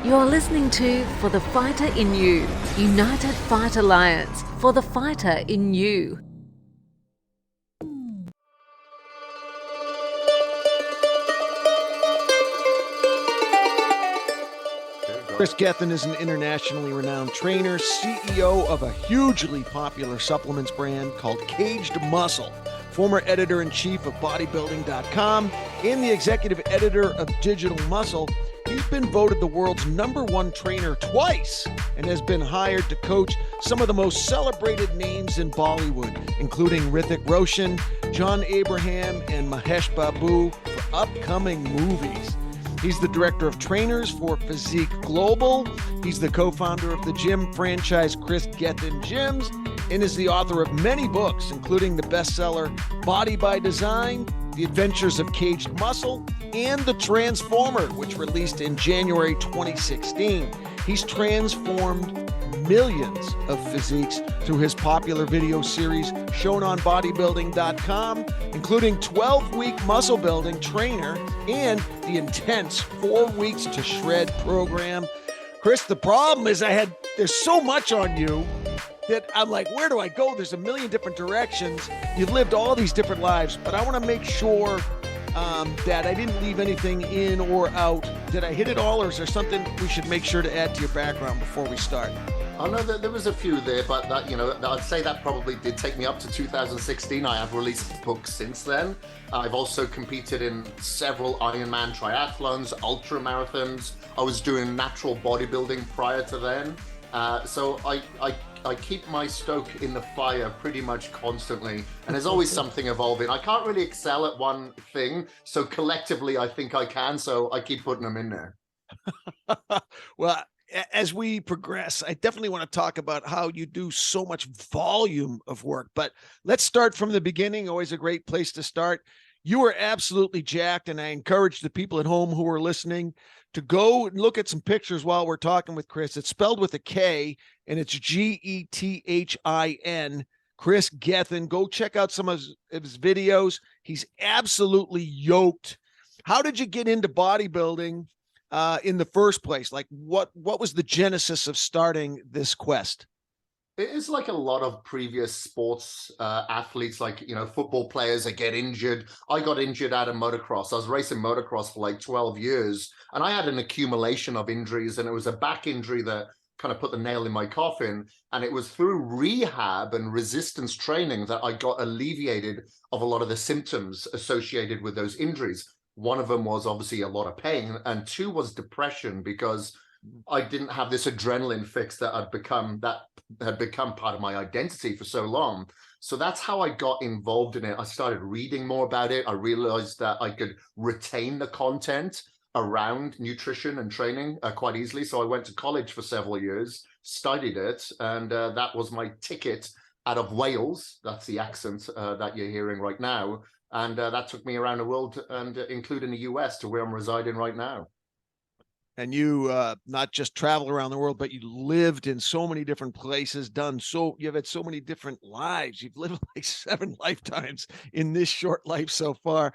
You're listening to For the Fighter in You, United Fight Alliance, for the fighter in you. Kris Gethin is an internationally renowned trainer, CEO of a hugely popular supplements brand called Caged Muscle, former editor-in-chief of bodybuilding.com, and the executive editor of Digital Muscle. He's been voted the world's #1 trainer twice and has been hired to coach some of the most celebrated names in Bollywood, including Hrithik Roshan, John Abraham, and Mahesh Babu for upcoming movies. He's the director of trainers for Physique Global. He's the co-founder of the gym franchise Kris Gethin Gyms and is the author of many books, including the bestseller Body by Design, The Adventures of Caged Muscle, and The Transformer, which released in January 2016. He's transformed millions of physiques through his popular video series shown on bodybuilding.com, including 12-week muscle building trainer and the intense 4 weeks to shred program. Kris, the problem is there's so much on you that I'm like, where do I go? There's a million different directions. You've lived all these different lives, but I want to make sure that I didn't leave anything in or out. Did I hit it all, or is there something we should make sure to add to your background before we start? I know that there was a few there, but that, I'd say that probably did take me up to 2016. I have released books since then. I've also competed in several Ironman triathlons, ultra marathons. I was doing natural bodybuilding prior to then. So I keep my stoke in the fire pretty much constantly, and there's always something evolving. I can't really excel at one thing, so collectively I think I can, so I keep putting them in there. Well, as we progress, I definitely want to talk about how you do so much volume of work, but let's start from the beginning. Always a great place to start. You are absolutely jacked, and I encourage the people at home who are listening to go and look at some pictures while we're talking with Kris. It's spelled with a K, and it's Gethin, Kris Gethin. Go check out some of his videos. He's absolutely yoked. How did you get into bodybuilding in the first place? Like, what was the genesis of starting this quest? It is like a lot of previous sports athletes, like, football players that get injured. I got injured out of motocross. I was racing motocross for like 12 years, and I had an accumulation of injuries, and it was a back injury that kind of put the nail in my coffin. And it was through rehab and resistance training that I got alleviated of a lot of the symptoms associated with those injuries. One of them was obviously a lot of pain, and two was depression, because I didn't have this adrenaline fix that had become part of my identity for so long. So that's how I got involved in it. I started reading more about it. I realized that I could retain the content around nutrition and training quite easily. So I went to college for several years, studied it, and that was my ticket out of Wales. That's the accent that you're hearing right now. And that took me around the world, and including the US, to where I'm residing right now. And you not just travel around the world, but you lived in so many different places, you've had so many different lives. You've lived like 7 lifetimes in this short life so far.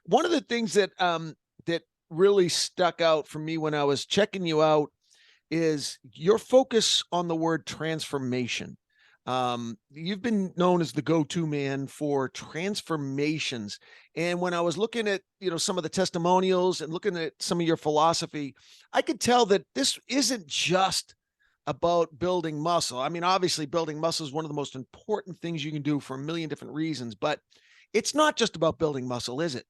One of the things that really stuck out for me when I was checking you out is your focus on the word transformation. You've been known as the go-to man for transformations. And when I was looking at, some of the testimonials and looking at some of your philosophy, I could tell that this isn't just about building muscle. I mean, obviously building muscle is one of the most important things you can do for a million different reasons, but it's not just about building muscle, is it?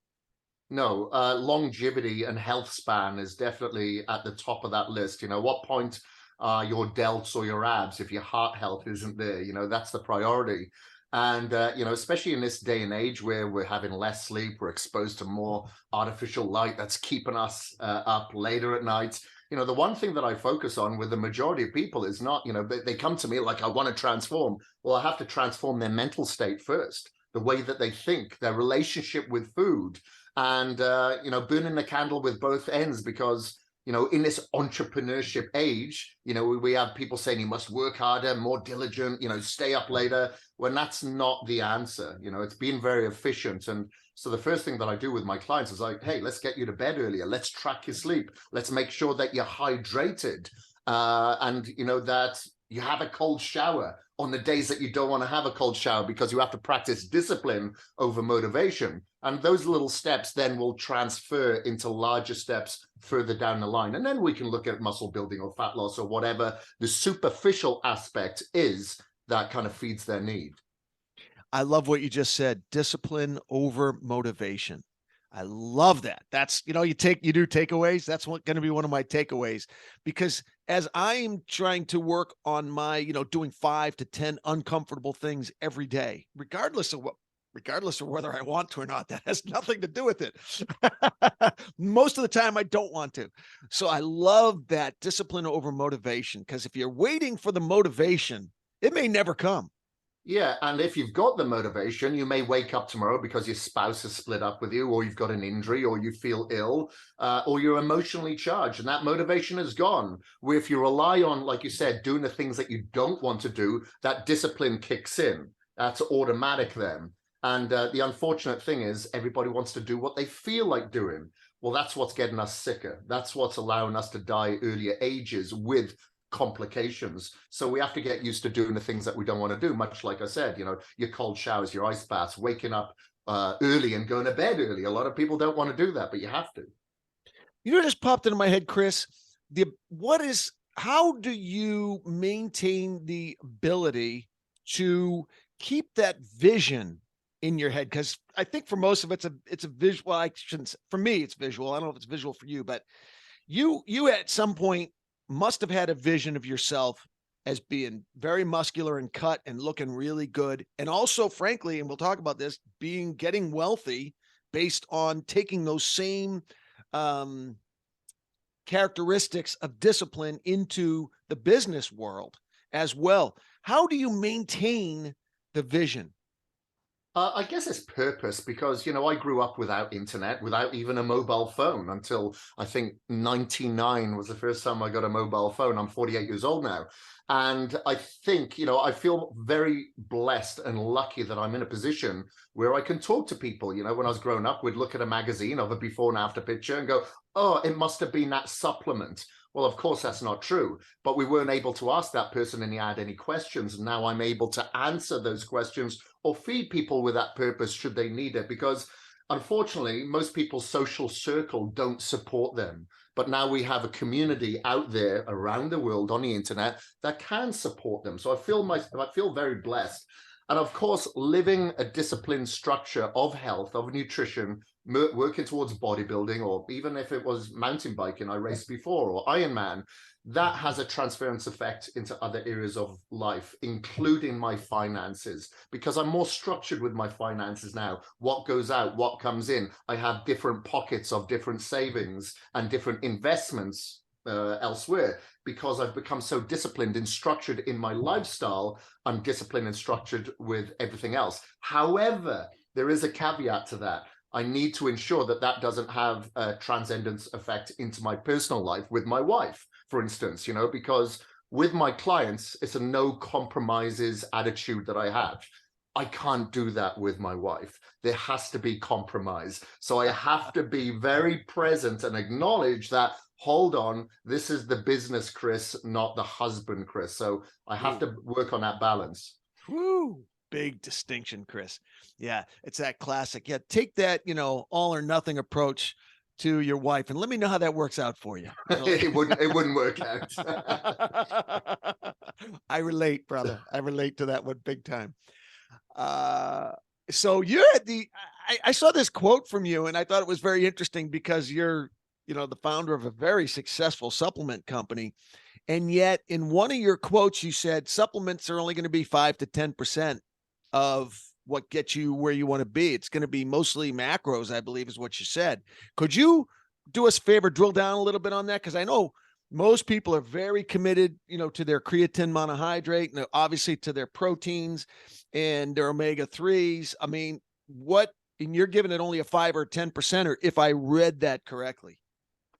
No, longevity and health span is definitely at the top of that list. What point your delts or your abs if your heart health isn't there? That's the priority. And especially in this day and age where we're having less sleep, we're exposed to more artificial light that's keeping us up later at night. The one thing that I focus on with the majority of people is not, they come to me like, I want to transform. Well, I have to transform their mental state first, the way that they think, their relationship with food, and burning the candle with both ends, because in this entrepreneurship age, we have people saying you must work harder, more diligent, stay up later, when that's not the answer. It's being very efficient. And So the first thing that I do with my clients is like, hey, let's get you to bed earlier. Let's track your sleep. Let's make sure that you're hydrated, and that you have a cold shower on the days that you don't want to have a cold shower, because you have to practice discipline over motivation. And those little steps then will transfer into larger steps further down the line. And then we can look at muscle building or fat loss or whatever the superficial aspect is that kind of feeds their need. I love what you just said, discipline over motivation. I love that. That's, you do takeaways. That's going to be one of my takeaways, because as I'm trying to work on my, doing 5 to 10 uncomfortable things every day, regardless of whether I want to or not, that has nothing to do with it. Most of the time I don't want to. So I love that discipline over motivation, because if you're waiting for the motivation, it may never come. Yeah, and if you've got the motivation, you may wake up tomorrow because your spouse has split up with you, or you've got an injury, or you feel ill, or you're emotionally charged, and that motivation is gone. Where if you rely on, like you said, doing the things that you don't want to do, that discipline kicks in. That's automatic then. And the unfortunate thing is everybody wants to do what they feel like doing. Well, that's what's getting us sicker. That's what's allowing us to die earlier ages with complications. So we have to get used to doing the things that we don't want to do, much like I said, your cold showers, your ice baths, waking up early and going to bed early. A lot of people don't want to do that, but you have to. Just popped into my head, Kris. How do you maintain the ability to keep that vision in your head? Because I think for most of it's a visual. Well, for me, it's visual. I don't know if it's visual for you, but you at some point must have had a vision of yourself as being very muscular and cut and looking really good. And also, frankly, and we'll talk about this, getting wealthy based on taking those same characteristics of discipline into the business world as well. How do you maintain the vision? I guess it's purpose, because, I grew up without internet, without even a mobile phone until I think 99 was the first time I got a mobile phone. I'm 48 years old now. And I think, I feel very blessed and lucky that I'm in a position where I can talk to people. When I was growing up, we'd look at a magazine of a before and after picture and go, oh, it must have been that supplement. Well, of course, that's not true, but we weren't able to ask that person any questions. And now I'm able to answer those questions or feed people with that purpose should they need it, because unfortunately, most people's social circle don't support them. But now we have a community out there around the world on the internet that can support them. So I feel very blessed. And of course, living a disciplined structure of health, of nutrition, working towards bodybuilding, or even if it was mountain biking, I raced before, or Ironman, that has a transference effect into other areas of life, including my finances, because I'm more structured with my finances now. What goes out, what comes in. I have different pockets of different savings and different investments elsewhere, because I've become so disciplined and structured in my lifestyle. I'm disciplined and structured with everything else. However, there is a caveat to that. I need to ensure that that doesn't have a transcendence effect into my personal life with my wife, for instance, because with my clients, it's a no compromises attitude that I have. I can't do that with my wife. There has to be compromise. So I have to be very present and acknowledge that, hold on, this is the business Kris, not the husband Kris. So I have to work on that balance. Woo! Big distinction, Kris. Yeah, it's that classic. Yeah, take that, all or nothing approach to your wife, and let me know how that works out for you. It wouldn't work out. I relate, brother. I relate to that one big time. So you're at I saw this quote from you, and I thought it was very interesting, because you're, the founder of a very successful supplement company. And yet in one of your quotes, you said supplements are only going to be 5 to 10% of what gets you where you want to be. It's going to be mostly macros, I believe is what you said. Could you do us a favor, drill down a little bit on that? Because I know most people are very committed, to their creatine monohydrate, and obviously to their proteins and their omega-3s. I mean, and you're giving it only a 5 or 10%, or if I read that correctly?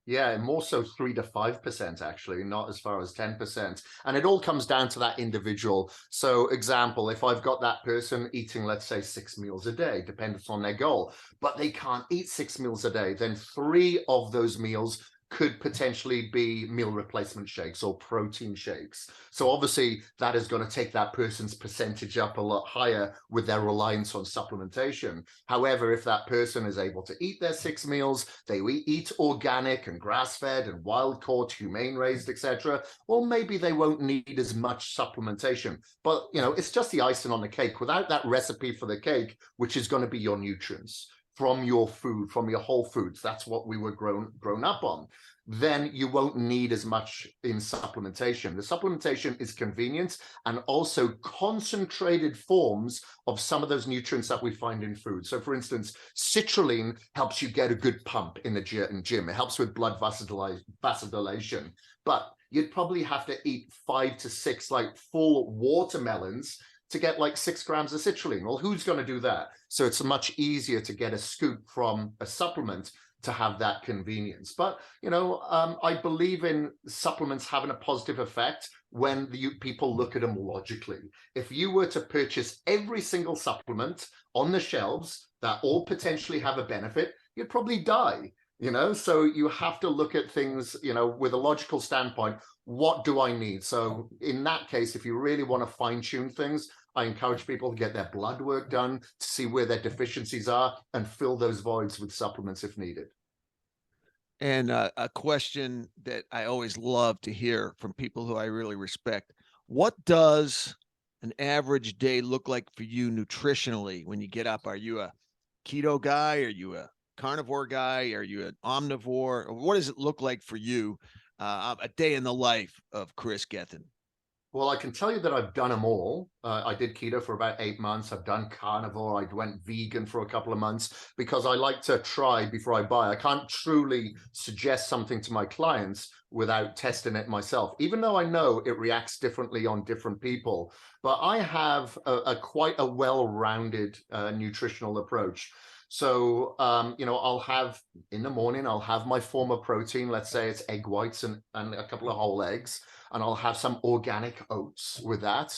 Yeah, more so 3 to 5% actually, not as far as 10%. And it all comes down to that individual. So example, if I've got that person eating, let's say 6 meals a day, dependent on their goal, but they can't eat 6 meals a day, then 3 of those meals could potentially be meal replacement shakes or protein shakes. So obviously that is going to take that person's percentage up a lot higher with their reliance on supplementation. However, if that person is able to eat their 6 meals, they eat organic and grass-fed and wild-caught, humane-raised, etc., well, maybe they won't need as much supplementation. But, it's just the icing on the cake. Without that recipe for the cake, which is going to be your nutrients from your food, from your whole foods, that's what we were grown up on, then you won't need as much in supplementation. The supplementation is convenient and also concentrated forms of some of those nutrients that we find in food. So for instance, citrulline helps you get a good pump in the gym. It helps with blood vasodilation, but you'd probably have to eat 5 to 6 like full watermelons to get like 6 grams of citrulline. Well, who's going to do that? So it's much easier to get a scoop from a supplement to have that convenience. But, I believe in supplements having a positive effect when people look at them logically. If you were to purchase every single supplement on the shelves that all potentially have a benefit, you'd probably die. So you have to look at things, with a logical standpoint. What do I need? So in that case, if you really want to fine tune things, I encourage people to get their blood work done to see where their deficiencies are and fill those voids with supplements if needed. And a question that I always love to hear from people who I really respect: what does an average day look like for you nutritionally when you get up? Are you a keto guy? Are you a carnivore guy? Are you an omnivore? What does it look like for you, a day in the life of Kris Gethin? Well, I can tell you that I've done them all. I did keto for about 8 months. I've done carnivore. I went vegan for a couple of months because I like to try before I buy. I can't truly suggest something to my clients without testing it myself, even though I know it reacts differently on different people. But I have quite a well-rounded nutritional approach. So, I'll have in the morning, I'll have my form of protein. Let's say it's egg whites and a couple of whole eggs, and I'll have some organic oats with that.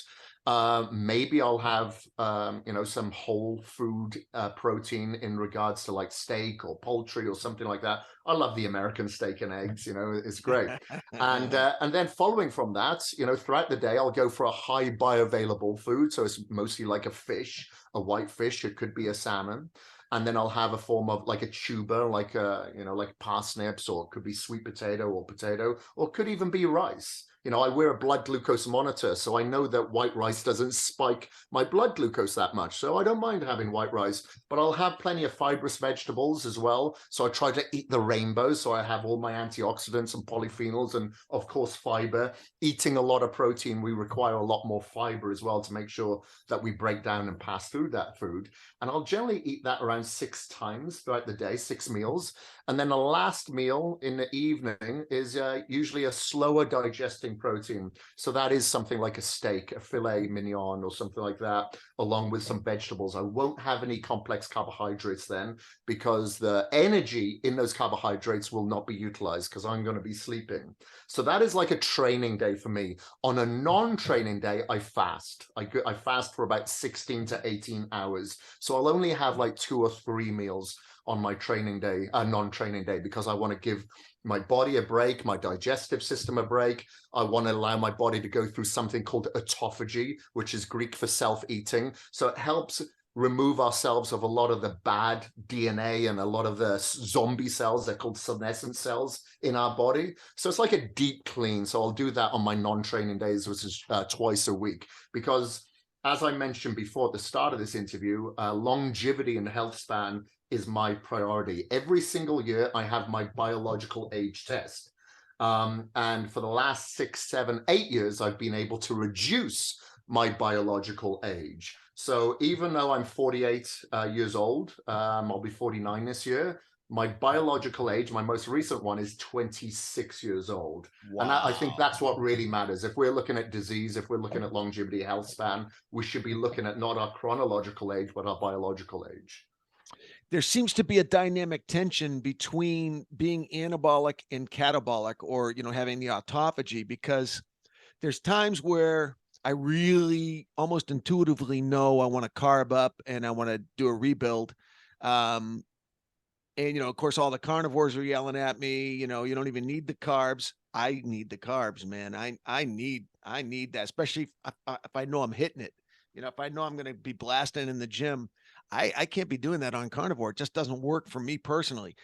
Maybe I'll have, some whole food protein in regards to like steak or poultry or something like that. I love the American steak and eggs, it's great. And then following from that, throughout the day, I'll go for a high bioavailable food. So it's mostly like a fish, a white fish. It could be a salmon. And then I'll have a form of like a tuber, like like parsnips, or it could be sweet potato, or could even be rice. I wear a blood glucose monitor, so I know that white rice doesn't spike my blood glucose that much. So I don't mind having white rice, but I'll have plenty of fibrous vegetables as well. So I try to eat the rainbow. So I have all my antioxidants and polyphenols and, of course, fiber. Eating a lot of protein, we require a lot more fiber as well to make sure that we break down and pass through that food. And I'll generally eat that around 6 times throughout the day, 6 meals. And then the last meal in the evening is usually a slower digesting protein. So that is something like a steak, a filet mignon or something like that, along with some vegetables. I won't have any complex carbohydrates then, because the energy in those carbohydrates will not be utilized because I'm going to be sleeping. So that is like a training day for me. On a non-training day, I fast. I fast for about 16 to 18 hours. So I'll only have like 2 or 3 meals on my training day, non-training day, because I want to give my body a break, my digestive system a break. I want to allow my body to go through something called etophogy, which is Greek for self-eating. So it helps remove ourselves of a lot of the bad DNA and a lot of the zombie cells, they're called senescent cells in our body. So it's like a deep clean. So I'll do that on my non-training days, which is twice a week, because as I mentioned before at the start of this interview, longevity and health span is my priority. Every single year, I have my biological age test. And for the last 6, 7, 8 years, I've been able to reduce my biological age. So even though I'm 48 years old, I'll be 49 this year, my biological age, my most recent one, is 26 years old. Wow. And I think that's what really matters. If we're looking at disease, if we're looking at longevity, health span, we should be looking at not our chronological age, but our biological age. there seems to be a dynamic tension between being anabolic and catabolic, or, having the autophagy, because there's times where I really almost intuitively know I want to carb up and I want to do a rebuild. Um, and, of course, all the carnivores are yelling at me, you don't even need the carbs. I need the carbs, man. I need that, especially if I know I'm hitting it. If I know I'm going to be blasting in the gym, I can't be doing that on carnivore. It just doesn't work for me personally.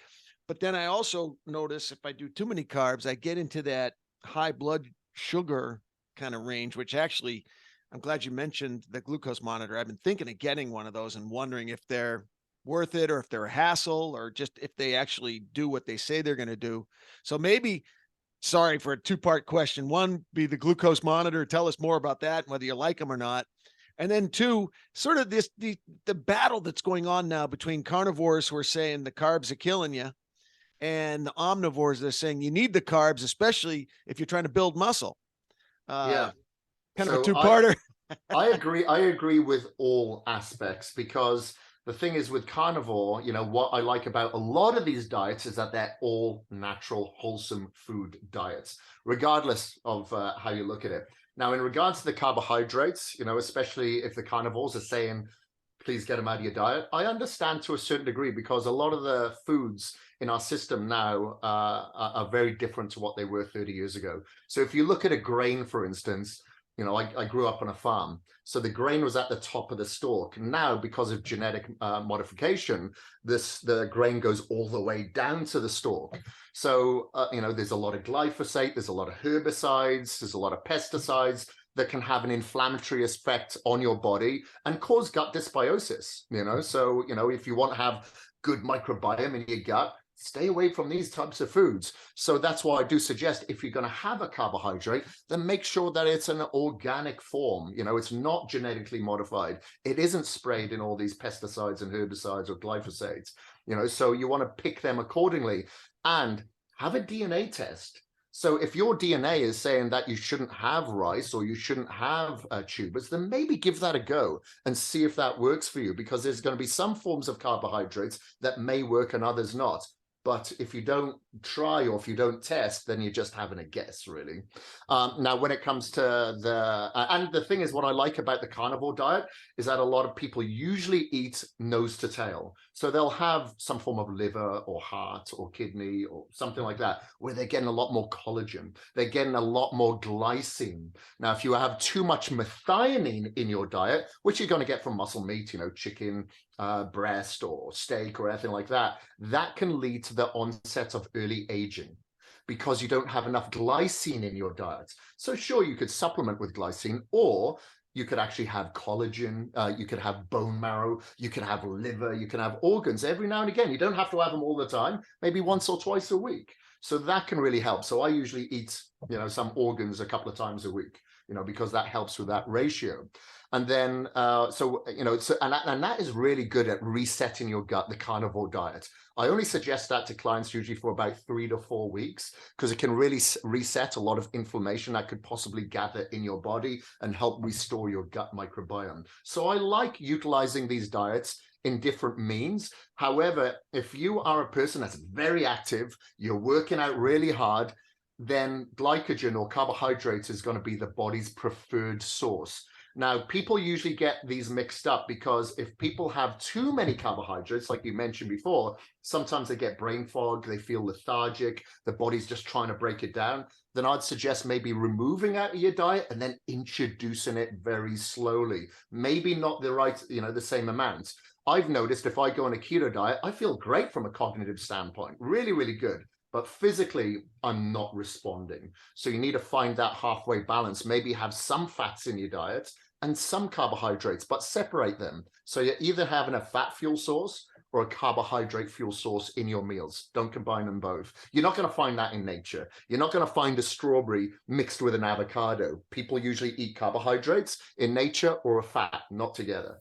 But then I also notice if I do too many carbs, I get into that high blood sugar kind of range, which actually, I'm glad you mentioned the glucose monitor. I've been thinking of getting one of those and wondering if they're worth it, or if they're a hassle, or just if they actually do what they say they're going to do. So maybe, sorry for a two-part question. One, be the glucose monitor. Tell us more about that, whether you like them or not. And then two, sort of the battle that's going on now between carnivores who are saying the carbs are killing you, and the omnivores that are saying you need the carbs, especially if you're trying to build muscle. Yeah. Kind of a So two-parter. I agree with all aspects, because the thing is with carnivore, what I like about a lot of these diets is that they're all natural, wholesome food diets, regardless of how you look at it. Now, in regards to the carbohydrates, especially if the carnivores are saying, please get them out of your diet, I understand to a certain degree, because a lot of the foods in our system now are very different to what they were 30 years ago. So if you look at a grain, for instance, I grew up on a farm, so the grain was at the top of the stalk. Now, because of genetic modification, the grain goes all the way down to the stalk. So, there's a lot of glyphosate, there's a lot of herbicides, there's a lot of pesticides that can have an inflammatory effect on your body and cause gut dysbiosis. So, if you want to have good microbiome in your gut, stay away from these types of foods. So that's why I do suggest, if you're going to have a carbohydrate, then make sure that it's an organic form. It's not genetically modified. It isn't sprayed in all these pesticides and herbicides or glyphosates. So you want to pick them accordingly, and have a DNA test. So if your DNA is saying that you shouldn't have rice or you shouldn't have tubers, then maybe give that a go and see if that works for you, because there's going to be some forms of carbohydrates that may work and others not. But if you don't try, or if you don't test, then you're just having a guess, really. Now, when it comes to and the thing is, what I like about the carnivore diet is that a lot of people usually eat nose to tail. So they'll have some form of liver or heart or kidney or something like that, where they're getting a lot more collagen. They're getting a lot more glycine. Now, if you have too much methionine in your diet, which you're going to get from muscle meat, chicken, breast or steak or anything like that, that can lead to the onset of early aging, because you don't have enough glycine in your diet. So sure, you could supplement with glycine, or you could actually have collagen, you could have bone marrow, you could have liver, you can have organs every now and again. You don't have to have them all the time, maybe once or twice a week. So that can really help. So I usually eat, some organs a couple of times a week, because that helps with that ratio. And then, and that is really good at resetting your gut, the carnivore diet. I only suggest that to clients usually for about 3 to 4 weeks, because it can really reset a lot of inflammation that could possibly gather in your body and help restore your gut microbiome. So I like utilizing these diets in different means. However, if you are a person that's very active, you're working out really hard, then glycogen or carbohydrates is going to be the body's preferred source. Now, people usually get these mixed up, because if people have too many carbohydrates, like you mentioned before, sometimes they get brain fog, they feel lethargic, the body's just trying to break it down. Then I'd suggest maybe removing out of your diet and then introducing it very slowly. Maybe not the right, the same amount. I've noticed if I go on a keto diet, I feel great from a cognitive standpoint, really, really good. But physically, I'm not responding. So you need to find that halfway balance. Maybe have some fats in your diet and some carbohydrates, but separate them. So you're either having a fat fuel source or a carbohydrate fuel source in your meals. Don't combine them both. You're not going to find that in nature. You're not going to find a strawberry mixed with an avocado. People usually eat carbohydrates in nature or a fat, not together.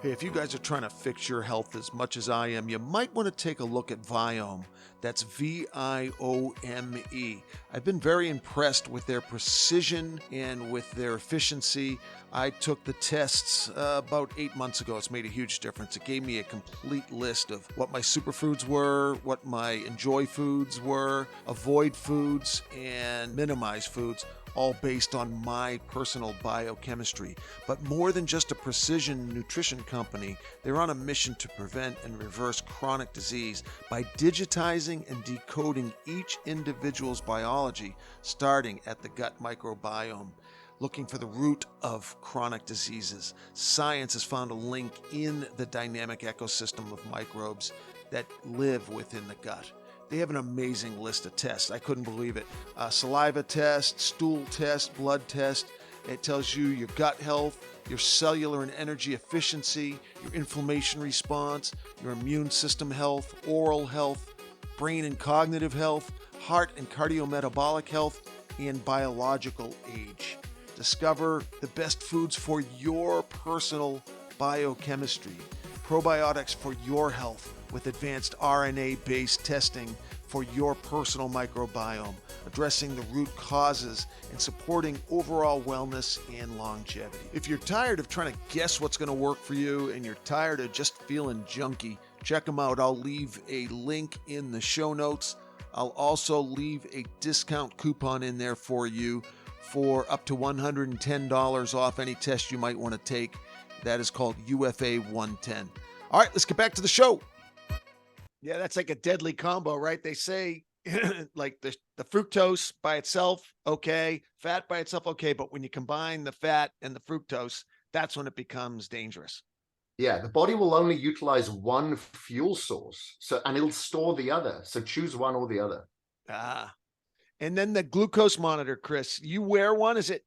Hey, if you guys are trying to fix your health as much as I am, you might want to take a look at Viome. That's Viome. I've been very impressed with their precision and with their efficiency. I took the tests about 8 months ago. It's made a huge difference. It gave me a complete list of what my superfoods were, what my enjoy foods were, avoid foods, and minimize foods, all based on my personal biochemistry. But more than just a precision nutrition company, they're on a mission to prevent and reverse chronic disease by digitizing and decoding each individual's biology, starting at the gut microbiome. Looking for the root of chronic diseases, science has found a link in the dynamic ecosystem of microbes that live within the gut. They have an amazing list of tests. I couldn't believe it. Saliva test, stool test, blood test. It tells you your gut health, your cellular and energy efficiency, your inflammation response, your immune system health, oral health, brain and cognitive health, heart and cardiometabolic health, and biological age. Discover the best foods for your personal biochemistry. Probiotics for your health with advanced RNA-based testing for your personal microbiome, addressing the root causes and supporting overall wellness and longevity. If you're tired of trying to guess what's going to work for you and you're tired of just feeling junky, check them out. I'll leave a link in the show notes. I'll also leave a discount coupon in there for you for up to $110 off any test you might want to take. That is called UFA 110. All right, let's get back to the show. Yeah, that's like a deadly combo, right? They say like the fructose by itself, okay, fat by itself, okay, but when you combine the fat and the fructose, that's when it becomes dangerous. Yeah, the body will only utilize one fuel source, and it'll store the other. So choose one or the other. And then the glucose monitor, Kris, you wear one. Is it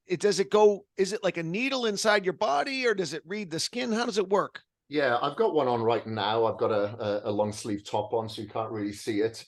like a needle inside your body, or does it read the skin? How does it work? Yeah, I've got one on right now. I've got a long sleeve top on, so you can't really see it.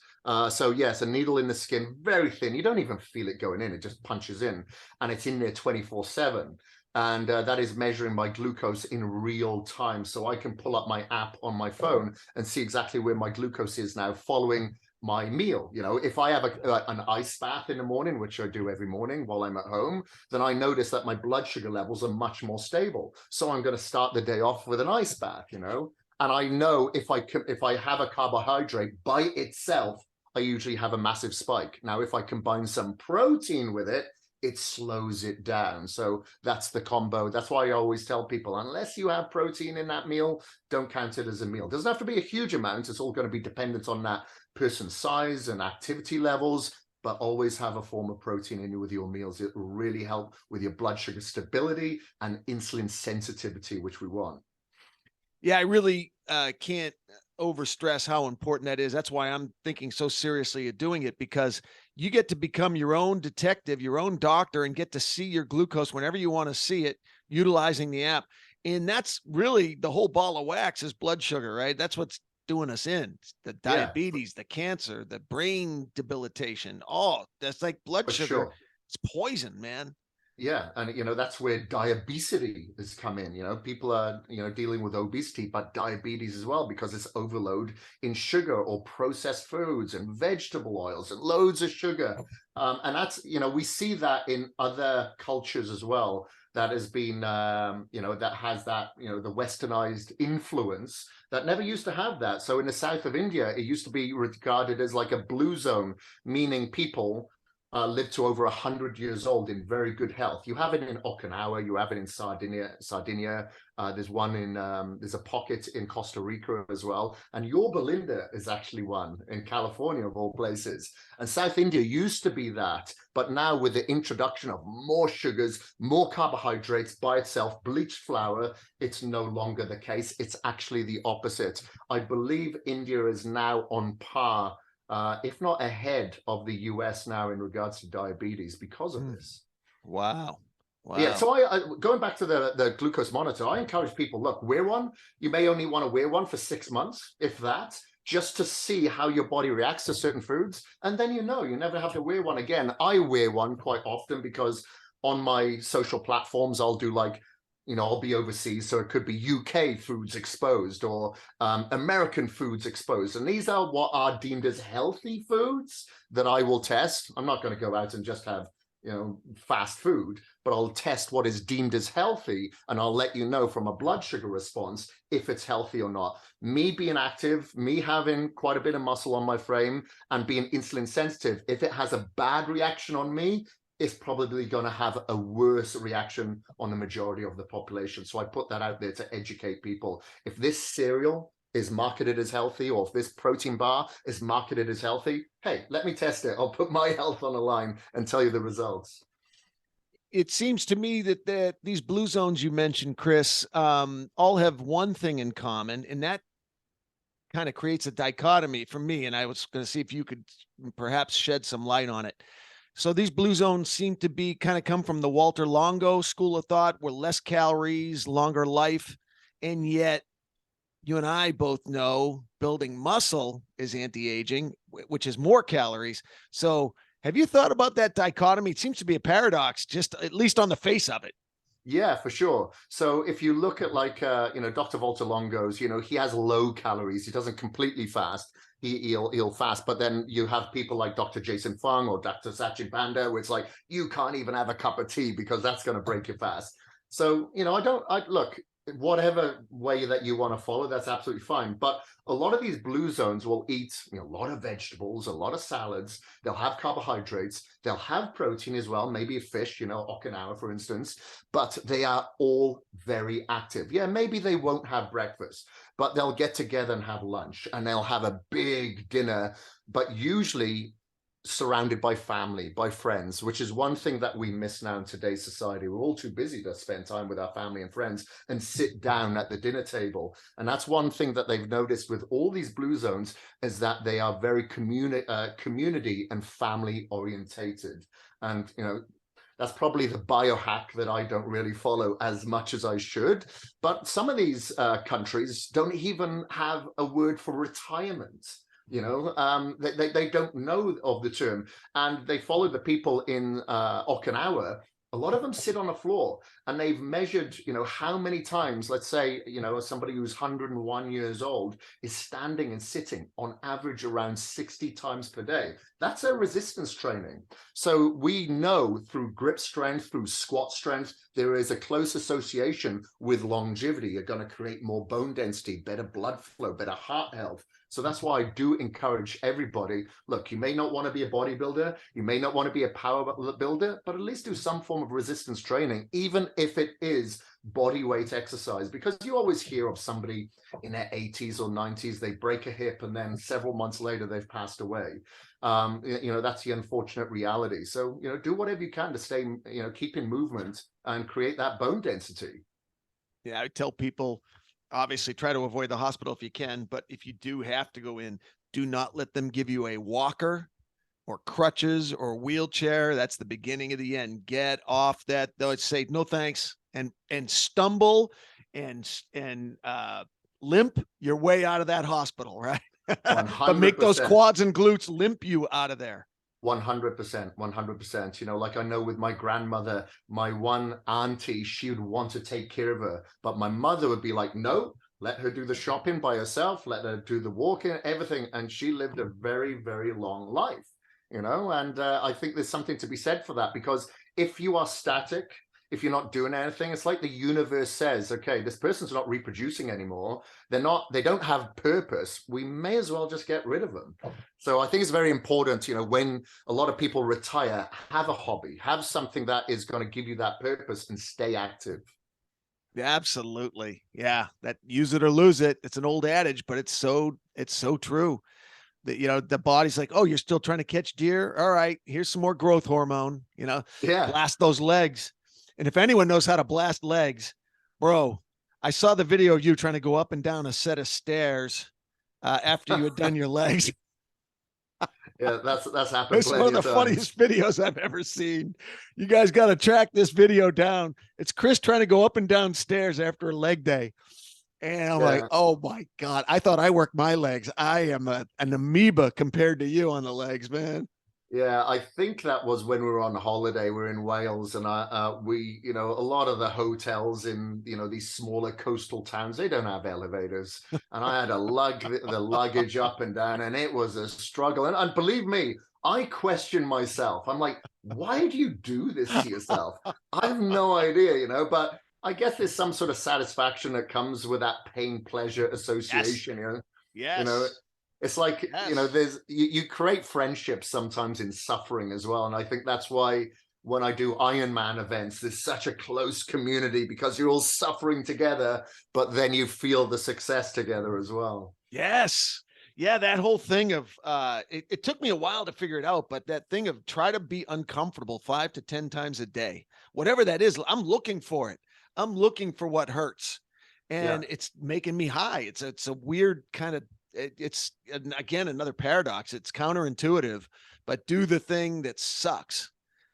So yes, a needle in the skin, very thin. You don't even feel it going in. It just punches in, and it's in there 24/7. And that is measuring my glucose in real time. So I can pull up my app on my phone and see exactly where my glucose is now following my meal. You know, if I have an ice bath in the morning, which I do every morning while I'm at home, then I notice that my blood sugar levels are much more stable. So I'm going to start the day off with an ice bath, you know, and I know if I have a carbohydrate by itself, I usually have a massive spike. Now, if I combine some protein with it, it slows it down. So that's the combo. That's why I always tell people, unless you have protein in that meal, don't count it as a meal. It doesn't have to be a huge amount. It's all going to be dependent on that person's size and activity levels, but always have a form of protein in you with your meals. It will really help with your blood sugar stability and insulin sensitivity, which we want. Yeah, I really can't overstress how important that is. That's why I'm thinking so seriously of doing it, because you get to become your own detective, your own doctor, and get to see your glucose whenever you want to see it, utilizing the app. And that's really the whole ball of wax is blood sugar, right? That's what's doing us in. The diabetes, the cancer, the brain debilitation. Oh, that's like blood sugar. Sure. It's poison, man. Yeah, and you know, that's where diabetes has come in. You know, people are, you know, dealing with obesity, but diabetes as well, because it's overload in sugar or processed foods and vegetable oils and loads of sugar. And that's, you know, we see that in other cultures as well. That has been, you know, that has that, you know, the westernized influence that never used to have that. So in the south of India, it used to be regarded as like a blue zone, meaning people live to over 100 years old in very good health. You have it in Okinawa, you have it in Sardinia. There's one in, there's a pocket in Costa Rica as well. And Yorba Linda is actually one in California, of all places. And South India used to be that. But now with the introduction of more sugars, more carbohydrates by itself, bleached flour, it's no longer the case. It's actually the opposite. I believe India is now on par, if not ahead of the US now in regards to diabetes because of this. Wow. Yeah, so I going back to the glucose monitor, I encourage people, look, wear one. You may only want to wear one for 6 months, if that, just to see how your body reacts to certain foods. And then, you know, you never have to wear one again. I wear one quite often because on my social platforms, I'll do like, you know, I'll be overseas, so it could be UK foods exposed or American foods exposed. And these are what are deemed as healthy foods that I will test. I'm not going to go out and just have, fast food, but I'll test what is deemed as healthy, and I'll let you know from a blood sugar response if it's healthy or not. Me being active, me having quite a bit of muscle on my frame and being insulin sensitive, if it has a bad reaction on me, it's probably going to have a worse reaction on the majority of the population. So I put that out there to educate people. If this cereal is marketed as healthy, or if this protein bar is marketed as healthy, hey, let me test it. I'll put my health on the line and tell you the results. It seems to me that these blue zones you mentioned, Kris, all have one thing in common, and that kind of creates a dichotomy for me. And I was going to see if you could perhaps shed some light on it. So these blue zones seem to be kind of come from the Walter Longo school of thought, where less calories, longer life, and yet you and I both know building muscle is anti-aging, which is more calories. So have you thought about that dichotomy? It seems to be a paradox, just at least on the face of it. Yeah, for sure. So if you look at Dr. Walter Longo's, he has low calories. He doesn't completely fast. He'll fast, but then you have people like Dr. Jason Fung or Dr. Sachin Panda, where it's like, you can't even have a cup of tea because that's going to break your fast. So, look, whatever way that you want to follow, that's absolutely fine. But a lot of these blue zones will eat a lot of vegetables, a lot of salads. They'll have carbohydrates. They'll have protein as well, maybe a fish, Okinawa, for instance. But they are all very active. Yeah, maybe they won't have breakfast, but they'll get together and have lunch, and they'll have a big dinner, but usually surrounded by family, by friends, which is one thing that we miss now in today's society. We're all too busy to spend time with our family and friends and sit down at the dinner table. And that's one thing that they've noticed with all these blue zones, is that they are very community and family orientated. And, that's probably the biohack that I don't really follow as much as I should. But some of these countries don't even have a word for retirement. They don't know of the term, and they follow the people in Okinawa. A lot of them sit on the floor, and they've measured, how many times, let's say, somebody who's 101 years old is standing and sitting on average around 60 times per day. That's a resistance training. So we know through grip strength, through squat strength, there is a close association with longevity. You're going to create more bone density, better blood flow, better heart health. So that's why I do encourage everybody. Look, you may not want to be a bodybuilder, you may not want to be a power builder, but at least do some form of resistance training, even if it is body weight exercise, because you always hear of somebody in their 80s or 90s, they break a hip and then several months later they've passed away. That's the unfortunate reality. So, do whatever you can to stay, keep in movement and create that bone density. Yeah, I tell people, obviously try to avoid the hospital if you can, but if you do have to go in, do not let them give you a walker or crutches or wheelchair. That's the beginning of the end. Get off that. They'll say no thanks, and stumble and limp your way out of that hospital, right? But make those quads and glutes limp you out of there. 100%. Like I know with my grandmother, my one auntie, she would want to take care of her, but my mother would be like, no, let her do the shopping by herself, let her do the walking, everything. And she lived a very, very long life, and I think there's something to be said for that, because if you are static, if you're not doing anything, it's like the universe says, okay, this person's not reproducing anymore. They don't have purpose. We may as well just get rid of them. So I think it's very important, when a lot of people retire, have a hobby, have something that is going to give you that purpose and stay active. Absolutely. Yeah. That use it or lose it. It's an old adage, but it's so true. That, the body's like, oh, you're still trying to catch deer. All right, here's some more growth hormone, blast those legs. And if anyone knows how to blast legs, bro, I saw the video of you trying to go up and down a set of stairs after you had done your legs. Yeah, that's happened. It's one of the funniest videos I've ever seen. You guys got to track this video down. It's Kris trying to go up and down stairs after a leg day. And I'm like, oh my God, I thought I worked my legs. I am an amoeba compared to you on the legs, man. Yeah, I think that was when we were on holiday. We were in Wales, and we, a lot of the hotels in, these smaller coastal towns, they don't have elevators, and I had to lug the luggage up and down, and it was a struggle. And believe me, I questioned myself. I'm like, why do you do this to yourself? I have no idea, but I guess there's some sort of satisfaction that comes with that pain pleasure Yes. association. You know, Yes. it's like, Yes. there's you create friendships sometimes in suffering as well. And I think that's why when I do Ironman events, there's such a close community because you're all suffering together, but then you feel the success together as well. Yes. Yeah, that whole thing of it took me a while to figure it out, but that thing of try to be uncomfortable 5 to 10 times a day, whatever that is, I'm looking for it. I'm looking for what hurts. Yeah. And it's making me high. It's a weird kind of it's again another paradox. It's counterintuitive, but do the thing that sucks.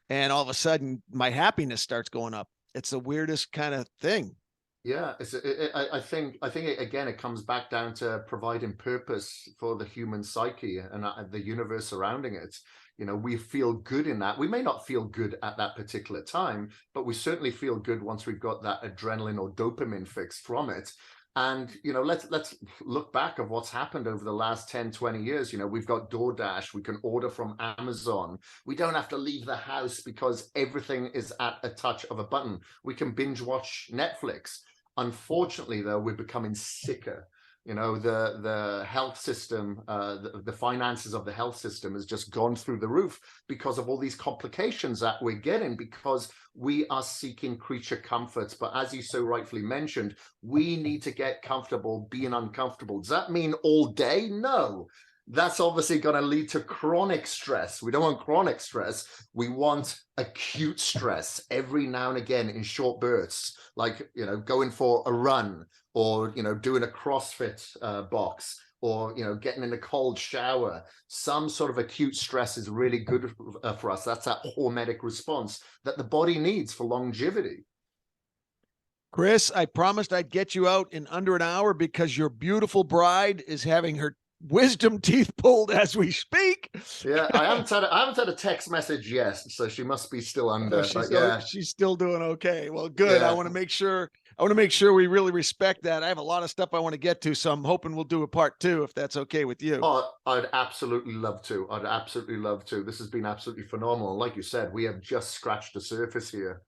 And all of a sudden my happiness starts going up. It's the weirdest kind of thing. Yeah, I think again it comes back down to providing purpose for the human psyche and the universe surrounding it. We feel good in that. We may not feel good at that particular time, but we certainly feel good once we've got that adrenaline or dopamine fix from it. And let's look back of what's happened over the last 10, 20 years. We've got DoorDash, we can order from Amazon. We don't have to leave the house because everything is at a touch of a button. We can binge watch Netflix. Unfortunately, though, we're becoming sicker. The health system, the finances of the health system has just gone through the roof because of all these complications that we're getting, because we are seeking creature comforts. But as you so rightfully mentioned, we need to get comfortable being uncomfortable. Does that mean all day? No. That's obviously going to lead to chronic stress. We don't want chronic stress. We want acute stress every now and again in short bursts, like, going for a run, or, doing a CrossFit box, or, getting in a cold shower. Some sort of acute stress is really good for us. That's that hormetic response that the body needs for longevity. Kris, I promised I'd get you out in under an hour because your beautiful bride is having her wisdom teeth pulled as we speak. Yeah, I haven't had a text message yet, so she must be still under. She's But yeah, she's still doing okay. Well, good. I yeah. want to make sure we really respect that. I have a lot of stuff I want to get to, so I'm hoping we'll do a part 2 if that's okay with you. Oh, I'd absolutely love to. I'd absolutely love to. This has been absolutely phenomenal. Like you said, we have just scratched the surface here.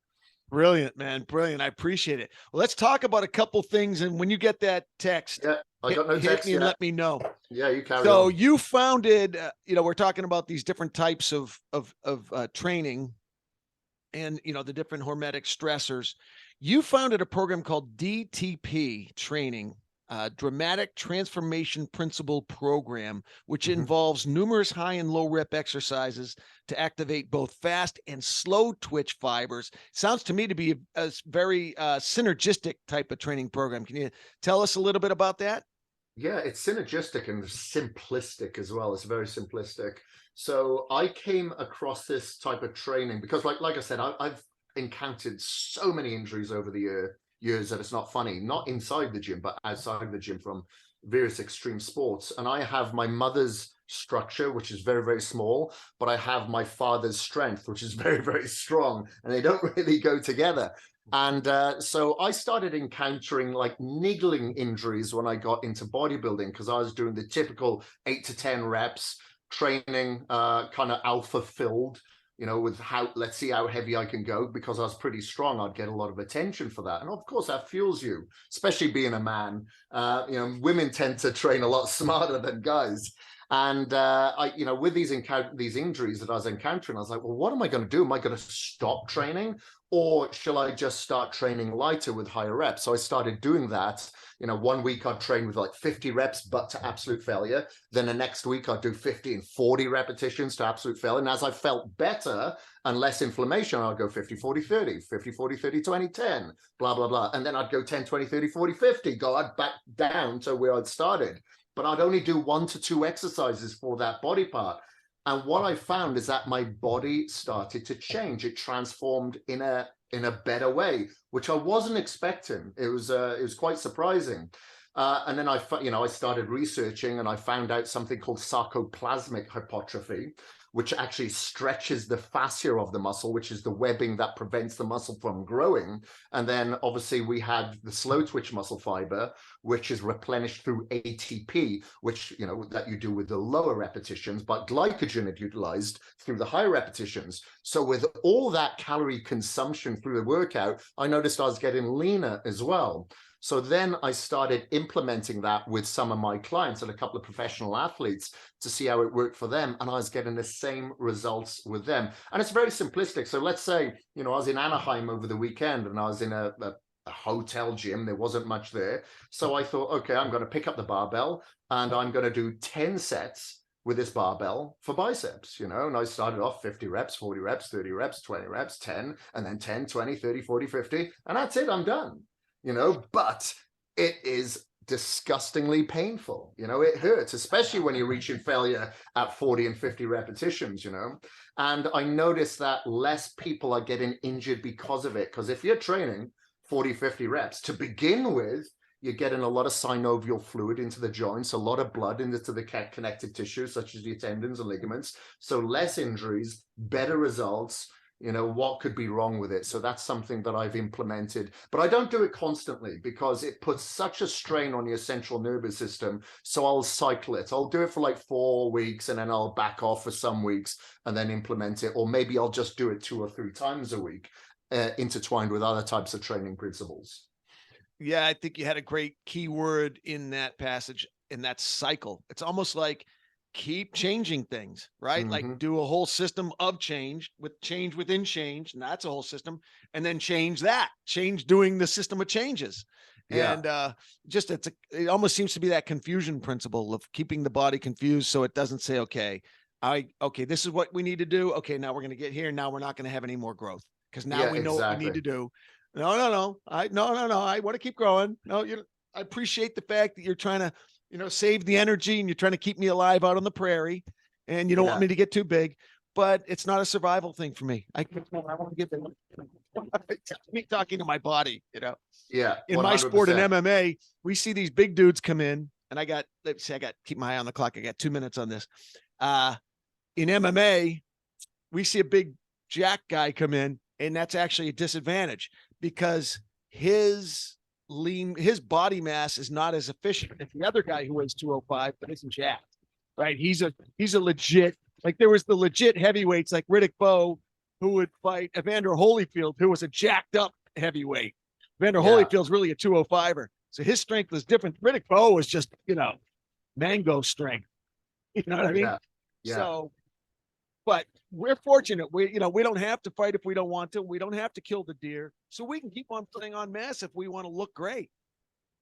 Brilliant, man. Brilliant. I appreciate it. Well, let's talk about a couple things. And when you get that text, Yeah, I got no hit text me and yet. let me know. Yeah, you carry So on. you founded, we're talking about these different types of training and, the different hormetic stressors. You founded a program called DTP training, Dramatic Transformation Principle Program, which involves numerous high and low rep exercises to activate both fast and slow twitch fibers. Sounds to me to be a very synergistic type of training program. Can you tell us a little bit about that? Yeah, it's synergistic and simplistic as well. It's very simplistic. So I came across this type of training because, like I said, I've encountered so many injuries over the years that it's not funny. Not inside the gym, but outside the gym from various extreme sports. And I have my mother's structure, which is very, very small, but I have my father's strength, which is very, very strong, and they don't really go together. And so I started encountering like niggling injuries when I got into bodybuilding, because I was doing the typical 8 to 10 reps training, kind of alpha filled, with let's see how heavy I can go, because I was pretty strong. I'd get a lot of attention for that. And of course that fuels you, especially being a man. Women tend to train a lot smarter than guys. And with these injuries that I was encountering, I was like, well, what am I going to do? Am I going to stop training, or shall I just start training lighter with higher reps? So I started doing that. 1 week I'd train with like 50 reps, but to absolute failure. Then the next week I'd do 50 and 40 repetitions to absolute failure. And as I felt better and less inflammation, I'd go 50, 40, 30, 50, 40, 30, 20, 10, blah, blah, blah. And then I'd go 10, 20, 30, 40, 50, go back down to where I'd started. But I'd only do 1 to 2 exercises for that body part. And what I found is that my body started to change. It transformed in a better way, which I wasn't expecting. It was quite surprising. And then I started researching, and I found out something called sarcoplasmic hypotrophy, which actually stretches the fascia of the muscle, which is the webbing that prevents the muscle from growing. And then obviously we had the slow twitch muscle fiber, which is replenished through ATP, which, you know, that you do with the lower repetitions, but glycogen is utilized through the higher repetitions. So with all that calorie consumption through the workout, I noticed I was getting leaner as well. So then I started implementing that with some of my clients and a couple of professional athletes to see how it worked for them. And I was getting the same results with them. And it's very simplistic. So let's say, you know, I was in Anaheim over the weekend and I was in a hotel gym. There wasn't much there. So I thought, okay, I'm going to pick up the barbell and I'm going to do 10 sets with this barbell for biceps, you know, and I started off 50 reps, 40 reps, 30 reps, 20 reps, 10, and then 10, 20, 30, 40, 50. And that's it. I'm done. You know, but it is disgustingly painful. You know, it hurts, especially when you're reaching failure at 40 and 50 repetitions, you know. And I noticed that less people are getting injured because of it. Because if you're training 40, 50 reps to begin with, you're getting a lot of synovial fluid into the joints, a lot of blood into the connective tissue, such as your tendons and ligaments. So less injuries, better results. You know, what could be wrong with it? So that's something that I've implemented, but I don't do it constantly because it puts such a strain on your central nervous system. So I'll cycle it. I'll do it for like 4 weeks and then I'll back off for some weeks and then implement it. Or maybe I'll just do it 2 or 3 times a week, intertwined with other types of training principles. Yeah, I think you had a great keyword in that passage, in that cycle. It's almost like keep changing things, right? Mm-hmm. Like do a whole system of change with change within change. And that's a whole system. And then change doing the system of changes. Yeah. And it almost seems to be that confusion principle of keeping the body confused. So it doesn't say, okay, this is what we need to do. Okay, now we're going to get here. Now we're not going to have any more growth because now we know what we need to do. No. I want to keep growing. No, I appreciate the fact that you're trying to, you know, save the energy and you're trying to keep me alive out on the prairie and you don't want me to get too big, but it's not a survival thing for me. I want to get me talking to my body, you know? Yeah. 100%. In my sport in MMA, we see these big dudes come in and I got keep my eye on the clock. I got 2 minutes on this. In MMA, we see a big jack guy come in and that's actually a disadvantage because his body mass is not as efficient as the other guy who weighs 205 but isn't jacked, right? He's a legit, like there was the legit heavyweights like Riddick Bowe who would fight Evander Holyfield, who was a jacked up heavyweight. Evander Holyfield's really a 205er, so his strength was different. Riddick Bowe was just, you know, mango strength, you know what I mean? Yeah. So, but we're fortunate. We don't have to fight if we don't want to. We don't have to kill the deer. So we can keep on putting on mass if we want to look great.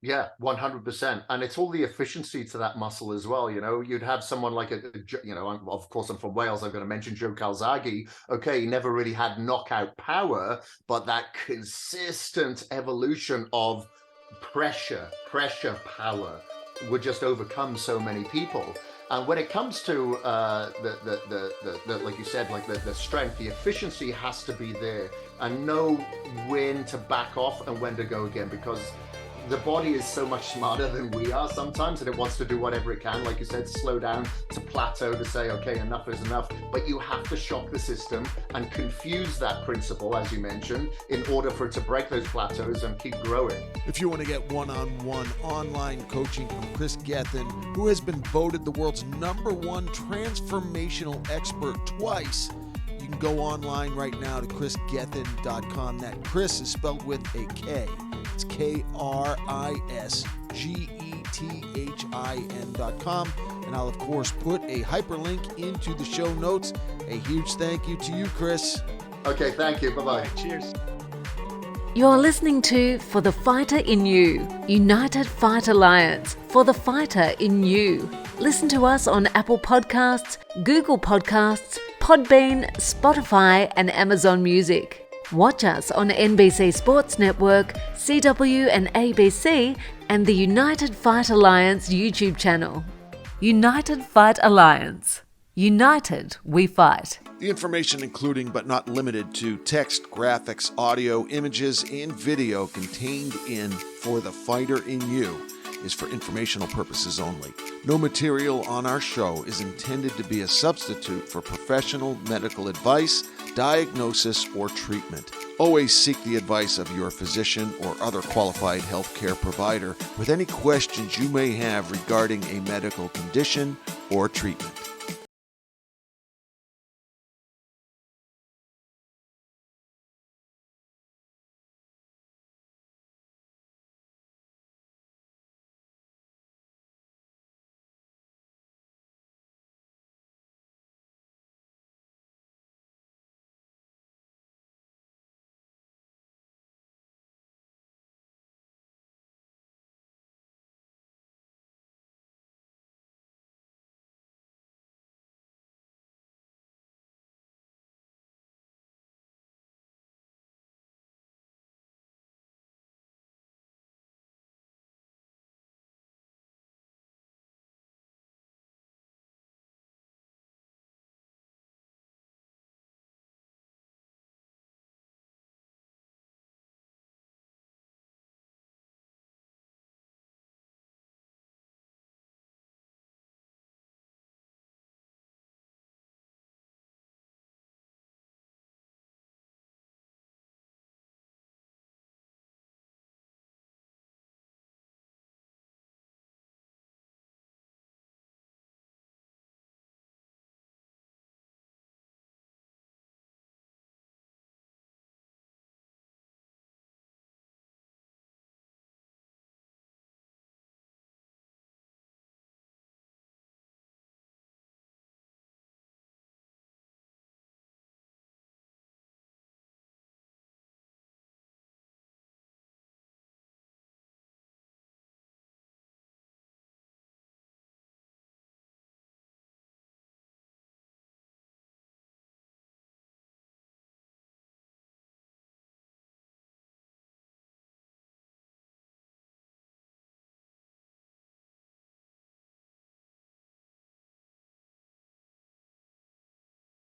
Yeah, 100%. And it's all the efficiency to that muscle as well. You know, you'd have someone like of course, I'm from Wales. I'm going to mention Joe Calzaghe. Okay, he never really had knockout power, but that consistent evolution of pressure, power would just overcome so many people. And when it comes to the like you said, like the strength, the efficiency has to be there, and know when to back off and when to go again, because the body is so much smarter than we are sometimes, and it wants to do whatever it can, like you said, to slow down, to plateau, to say, okay, enough is enough. But you have to shock the system and confuse that principle, as you mentioned, in order for it to break those plateaus and keep growing. If you want to get one-on-one online coaching from Kris Gethin, who has been voted the world's #1 transformational expert twice, you can go online right now to krisgethin.com. That Kris is spelled with a K. It's KrisGethin.com. And I'll, of course, put a hyperlink into the show notes. A huge thank you to you, Kris. Okay, thank you. Bye-bye. Right, cheers. You're listening to For the Fighter in You, United Fight Alliance, for the fighter in you. Listen to us on Apple Podcasts, Google Podcasts, Podbean, Spotify, and Amazon Music. Watch us on NBC Sports Network, CW and ABC, and the United Fight Alliance YouTube channel. United Fight Alliance. United we fight. The information including but not limited to text, graphics, audio, images, and video contained in For the Fighter in You is for informational purposes only. No material on our show is intended to be a substitute for professional medical advice, diagnosis, or treatment. Always seek the advice of your physician or other qualified healthcare provider with any questions you may have regarding a medical condition or treatment.